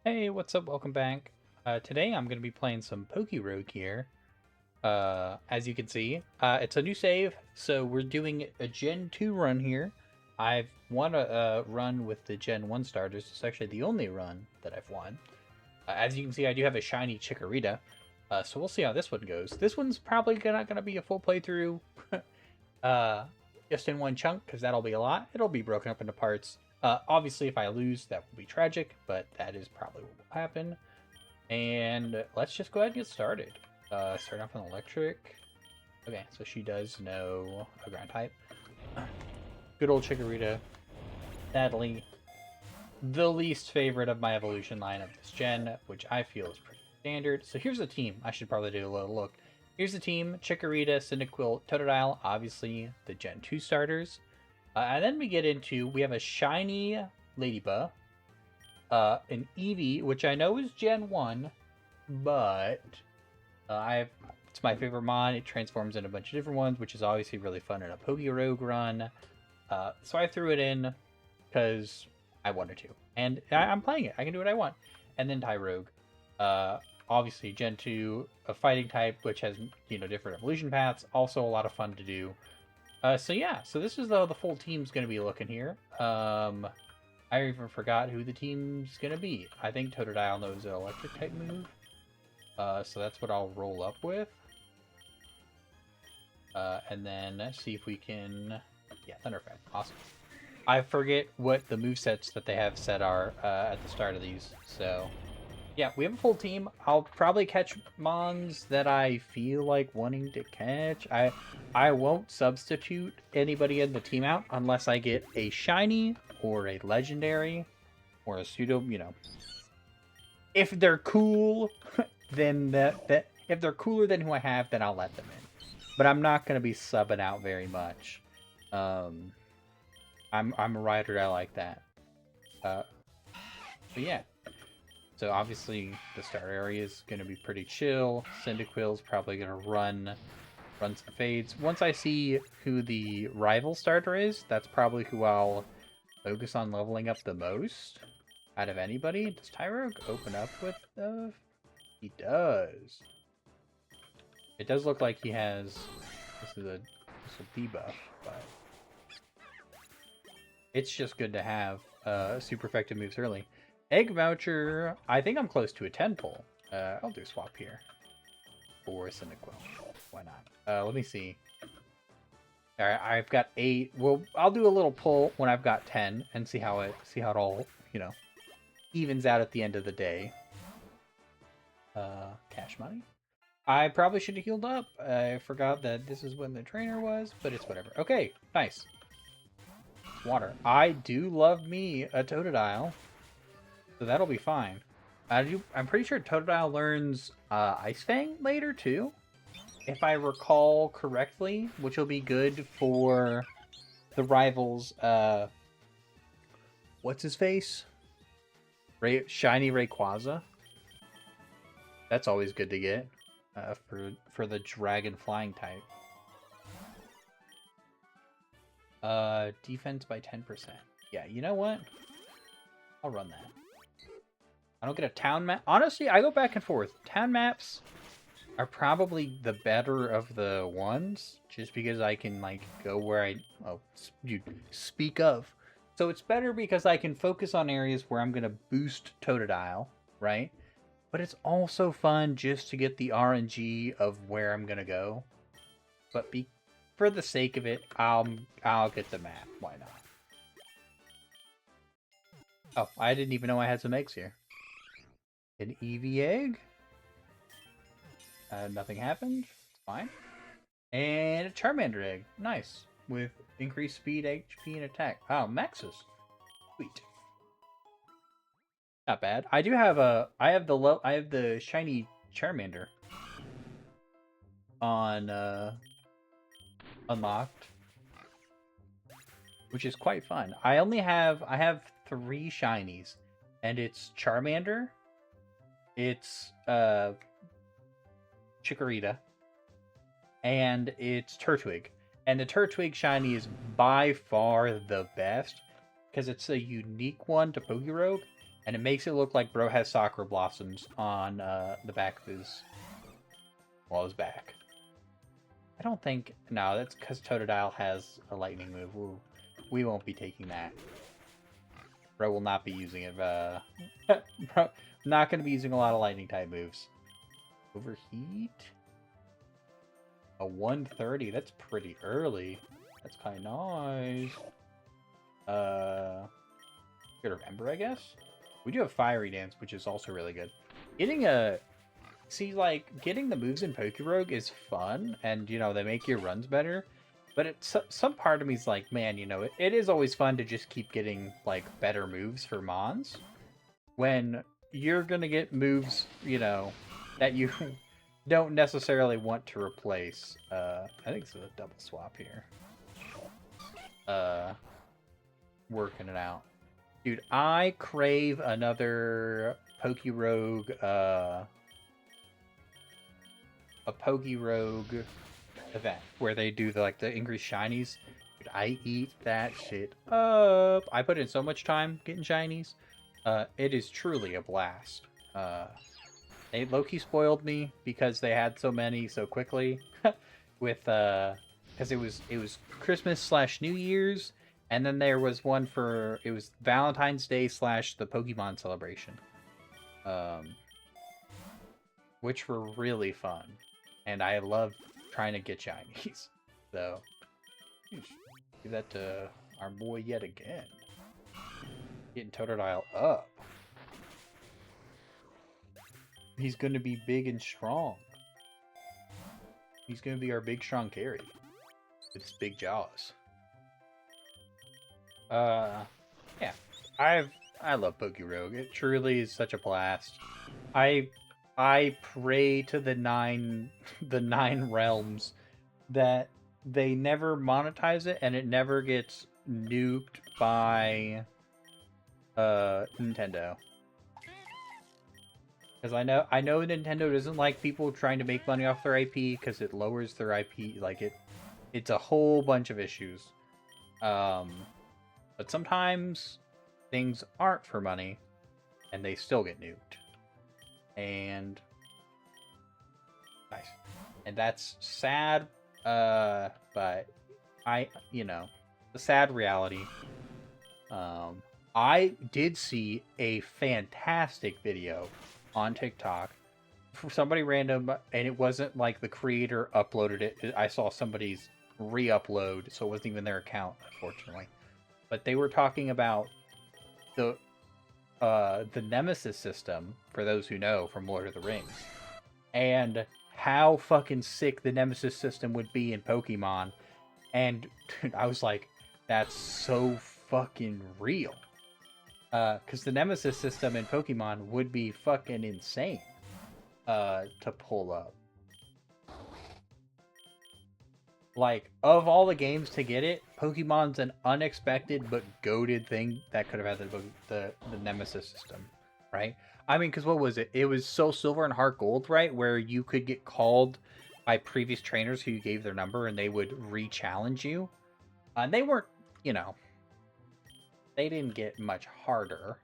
Hey, what's up? Welcome back. Today I'm going to be playing some PokeRouge here. As you can see, it's a new save, so we're doing a Gen 2 run here. I've won a run with the Gen 1 starters. It's actually the only run that I've won. As you can see, I do have a shiny Chikorita, so we'll see how this one goes. This one's probably not going to be a full playthrough uh, just in one chunk, because that'll be a lot. It'll be broken up into parts. Obviously, if I lose, that will be tragic, but that is probably what will happen. And let's just go ahead and get started. Starting off with electric. Okay, so she does know a ground type. Good old Chikorita. Sadly, the least favorite of my evolution line of this gen, which I feel is pretty standard. So here's the team. I should probably do a little look. Here's the team: Chikorita, Cyndaquil, Totodile, obviously the Gen 2 starters. And then we get into, we have a shiny Ladybug, an Eevee, which I know is Gen 1, but it's my favorite mon. It transforms in a bunch of different ones, which is obviously really fun in a PokeRouge run. So I threw it in because I wanted to. And I'm playing it. I can do what I want. And then Tyrogue. Obviously, Gen 2, a fighting type, which has, different evolution paths. Also a lot of fun to do. So yeah, so this is the full team's going to be looking here. I even forgot who the team's going to be. I think Totodile knows an electric type move. So that's what I'll roll up with. And then see if we can... Yeah, Thunderfang. Awesome. I forget what the movesets that they have set are at the start of these. So yeah, we have a full team. I'll probably catch mons that I feel like wanting to catch. I won't substitute anybody in the team out unless I get a shiny or a legendary or a pseudo, If they're cool, then that if they're cooler than who I have, then I'll let them in. But I'm not going to be subbing out very much. I'm a rider. I like that. But yeah. So obviously the start area is going to be pretty chill. Cyndaquil's probably going to run some fades. Once I see who the rival starter is, that's probably who I'll focus on leveling up the most out of anybody. Does Tyrogue open up with the... He does. It does look like he has... This is a debuff, but... It's just good to have super effective moves early. Egg Voucher, I think I'm close to a 10 pull. I'll do a swap here. For Cyndaquil. Why not? Let me see. Alright, I've got 8. Well, I'll do a little pull when I've got 10 and see how it all, evens out at the end of the day. Cash money. I probably should have healed up. I forgot that this is when the trainer was, but it's whatever. Okay, nice. Water. I do love me a Totodile. So that'll be fine. I'm pretty sure Totodile learns Ice Fang later too, if I recall correctly, which will be good for the rivals. What's his face? Shiny Rayquaza. That's always good to get for the dragon flying type. Defense by 10%. Yeah, you know what? I'll run that. I don't get a town map. Honestly, I go back and forth. Town maps are probably the better of the ones, just because I can, go where I... Oh, you speak of. So it's better because I can focus on areas where I'm going to boost Totodile, right? But it's also fun just to get the RNG of where I'm going to go. But for the sake of it, I'll get the map. Why not? Oh, I didn't even know I had some eggs here. An Eevee egg. Nothing happened. It's fine. And a Charmander egg. Nice. With increased speed, HP, and attack. Oh, maxes. Sweet. Not bad. I do have I have the shiny Charmander on unlocked, which is quite fun. I have 3 shinies, and it's Charmander, it's Chikorita, and it's Turtwig. And the Turtwig shiny is by far the best because it's a unique one to PokeRouge, And it makes it look like bro has sakura blossoms on the back of his back. I don't think... No, that's because Totodile has a lightning move. Ooh, we won't be taking that. Bro will not be using it. Bro, not going to be using a lot of lightning type moves. Overheat? A 130. That's pretty early. That's kind of nice. Good remember, I guess? We do have Fiery Dance, which is also really good. Getting a... See, like, getting the moves in PokeRouge is fun, and, you know, they make your runs better. But it's, some part of me is like, man, you know, it is always fun to just keep getting, like, better moves for Mons. When you're gonna get moves, you know, that you don't necessarily want to replace. I think it's a double swap here. Working it out. Dude, I crave another PokeRouge, a PokeRouge event where they do the increased shinies. Dude, I eat that shit up. I put in so much time getting shinies. It is truly a blast. They low-key spoiled me because they had so many so quickly. With because it was Christmas / New Year's, and then there was one for it was Valentine's Day / the Pokemon celebration. Which were really fun. And I love trying to get shinies. So, give that to our boy yet again. Getting Totodile up. He's going to be big and strong. He's going to be our big, strong carry. With his big jaws. Yeah. I love PokeRouge. It truly is such a blast. I pray to the nine realms that they never monetize it and it never gets nuked by Nintendo. Because I know Nintendo doesn't like people trying to make money off their IP because it lowers their IP. Like it's a whole bunch of issues. But sometimes things aren't for money and they still get nuked. And nice. And that's sad, but the sad reality. I did see a fantastic video on TikTok for somebody random, and it wasn't like the creator uploaded it. I saw somebody's re-upload, so it wasn't even their account, unfortunately. But they were talking about the Nemesis system, for those who know from Lord of the Rings, and how fucking sick the Nemesis system would be in Pokemon. And dude, I was like, that's so fucking real. Because the Nemesis system in Pokemon would be fucking insane to pull up. Like, of all the games to get it, Pokemon's an unexpected but goated thing that could have had the Nemesis system, right? I mean, because what was it? It was Soul Silver and Heart Gold, right? Where you could get called by previous trainers who you gave their number and they would re-challenge you. And they weren't, they didn't get much harder.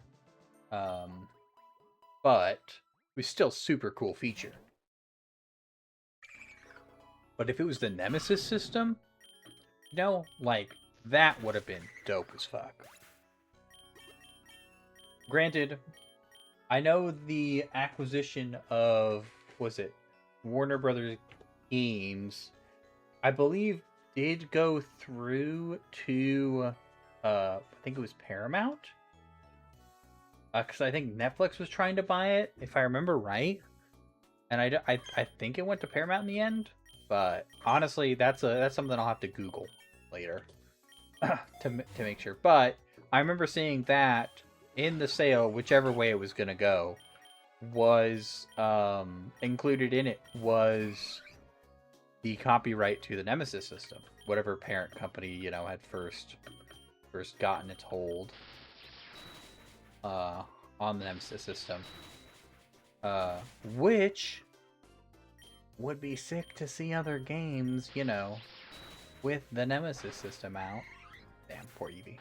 But it was still super cool feature. But if it was the Nemesis system, that would have been dope as fuck. Granted, I know the acquisition of, Warner Brothers Games, I believe did go through to, I think it was Paramount? Because I think Netflix was trying to buy it, if I remember right. And I think it went to Paramount in the end. But honestly, that's something I'll have to Google later to make sure. But I remember seeing that in the sale, whichever way it was gonna go, was included in it was the copyright to the Nemesis system, whatever parent company had first gotten its hold on the Nemesis system, which would be sick to see other games, with the Nemesis system out. Damn, poor Eevee.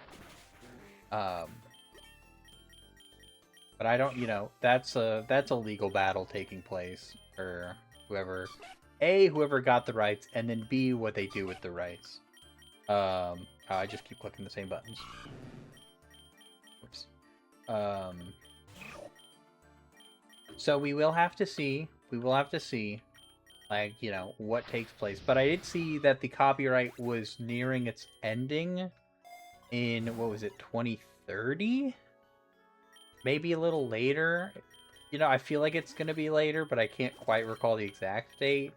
But I don't, you know, that's a legal battle taking place for whoever, A, whoever got the rights, and then B, what they do with the rights. I just keep clicking the same buttons. Oops. So we will have to see. We will have to see, like, you know, what takes place. But I did see that the copyright was nearing its ending in, what was it, 2030? Maybe a little later. You know, I feel like it's going to be later, but I can't quite recall the exact date.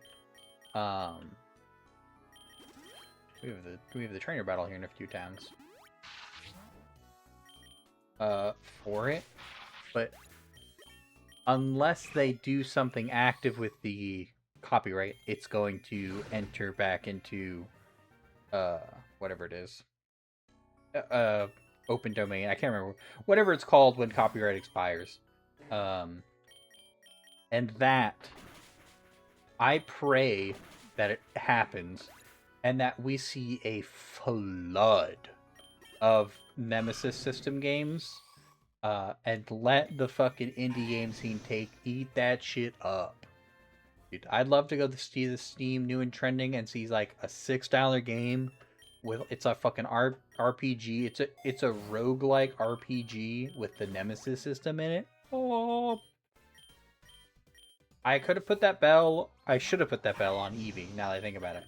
We have the trainer battle here in a few towns. For it. But unless they do something active with the copyright, it's going to enter back into whatever it is. Open domain. I can't remember. Whatever it's called when copyright expires. And that, I pray that it happens and that we see a flood of Nemesis system games, and let the fucking indie game scene eat that shit up. Dude, I'd love to go see the Steam new and trending and see like a $6 game with, it's a fucking RPG. It's a roguelike RPG with the Nemesis system in it. Oh, I could have put that bell. I should have put that bell on Eevee. Now that I think about it,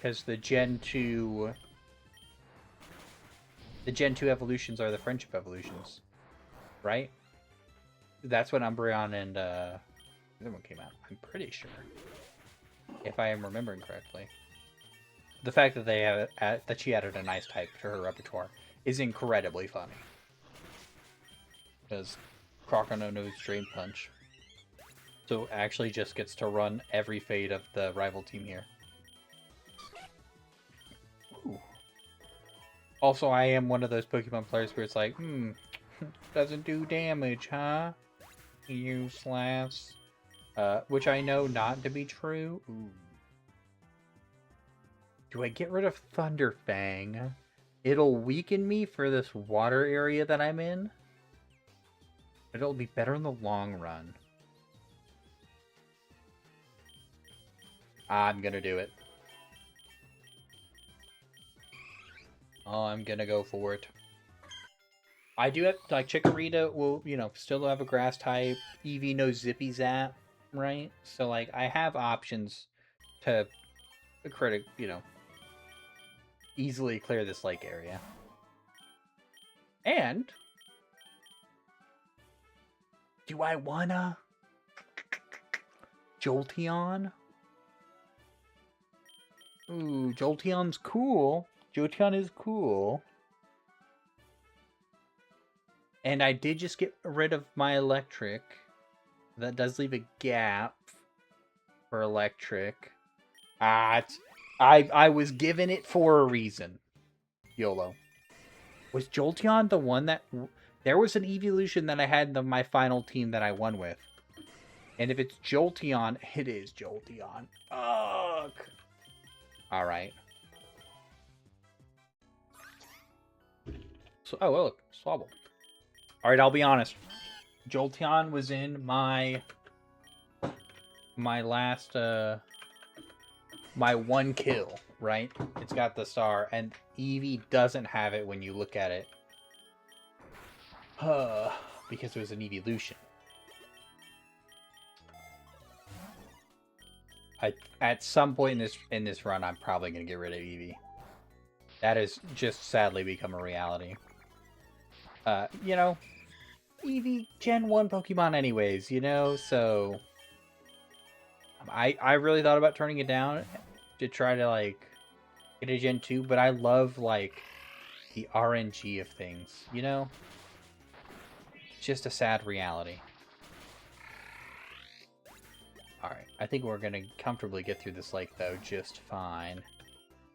because the Gen 2 evolutions are the friendship evolutions, right? That's when Umbreon and the other one came out. I'm pretty sure, if I am remembering correctly. The fact that they have that she added a nice type to her repertoire is incredibly funny, because Crocono knows Drain Punch, so actually just gets to run every fade of the rival team here. Ooh. Also, I am one of those Pokemon players where it's like, doesn't do damage, huh? Useless. Which I know not to be true. Ooh. Do I get rid of Thunderfang? It'll weaken me for this water area that I'm in. But it'll be better in the long run. I'm gonna do it. Oh, I'm gonna go for it. I do have, like, Chikorita will, you know, still have a grass type. Eevee no Zippy Zap, right? So, like, I have options to you know, easily clear this lake area. And do I wanna Jolteon? Ooh, Jolteon's cool. Jolteon is cool. And I did just get rid of my electric. That does leave a gap for electric. I was given it for a reason. YOLO. Was Jolteon the one that... There was an evolution that I had in my final team that I won with. And if it's Jolteon, it is Jolteon. Ugh. Alright. So, oh, look. Swabble. Alright, I'll be honest. Jolteon was in my last, my one kill, right? It's got the star, and Eevee doesn't have it when you look at it. Because it was an evolution. At some point in this run, I'm probably gonna get rid of Eevee. That has just sadly become a reality. You know, Eevee Gen 1 Pokemon anyways, you know, so... I really thought about turning it down to try to, like, get a Gen 2, but I love, like, the RNG of things, you know? It's just a sad reality. Alright, I think we're gonna comfortably get through this lake, though, just fine.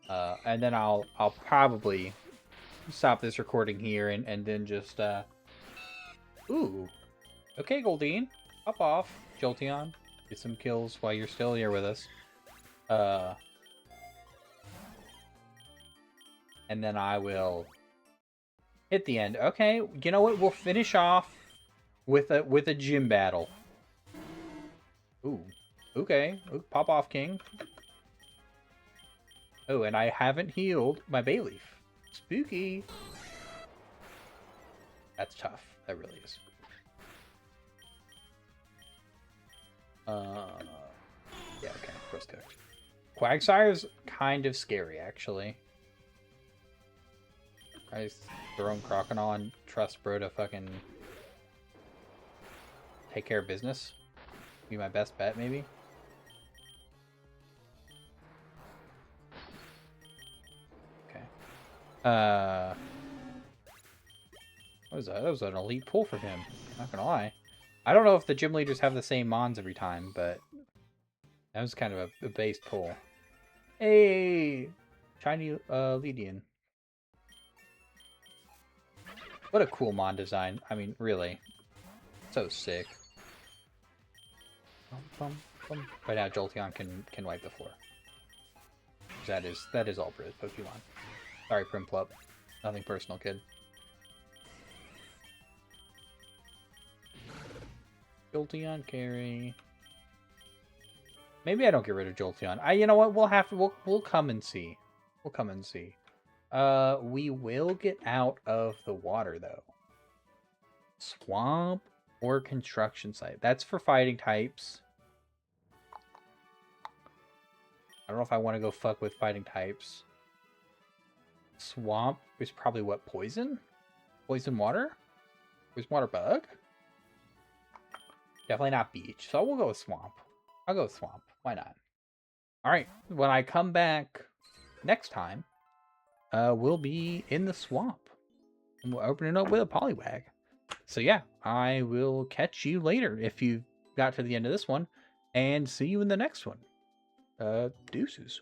And then I'll probably stop this recording here and then just, Ooh. Okay, Goldeen. Hop off, Jolteon. Get some kills while you're still here with us. And then I will hit the end. Okay, you know what? We'll finish off with a gym battle. Ooh, okay. Ooh, pop off, King. Oh, and I haven't healed my Bayleaf. Spooky. That's tough. That really is. Yeah, okay. First cooked. Quagsire's kind of scary, actually. I just throw him Croconaw and trust bro to fucking take care of business. Be my best bet, maybe. Okay. That was an elite pull for him. Not gonna lie. I don't know if the gym leaders have the same mons every time, but that was kind of a base pull. Hey, shiny Lydian. What a cool mon design. I mean, really, so sick. But now Jolteon can wipe the floor. That is all Pokemon. Sorry, Primplup. Nothing personal, kid. Jolteon carry. Maybe I don't get rid of Jolteon. You know what? We'll come and see. We'll come and see. We will get out of the water though. Swamp or construction site. That's for fighting types. I don't know if I want to go fuck with fighting types. Swamp is probably what, poison? Poison water? Poison water bug? Definitely not beach. So we'll go with swamp. I'll go with swamp. Why not? Alright, when I come back next time, we'll be in the swamp. And we'll open it up with a Poliwag. So yeah, I will catch you later if you got to the end of this one. And see you in the next one. Deuces.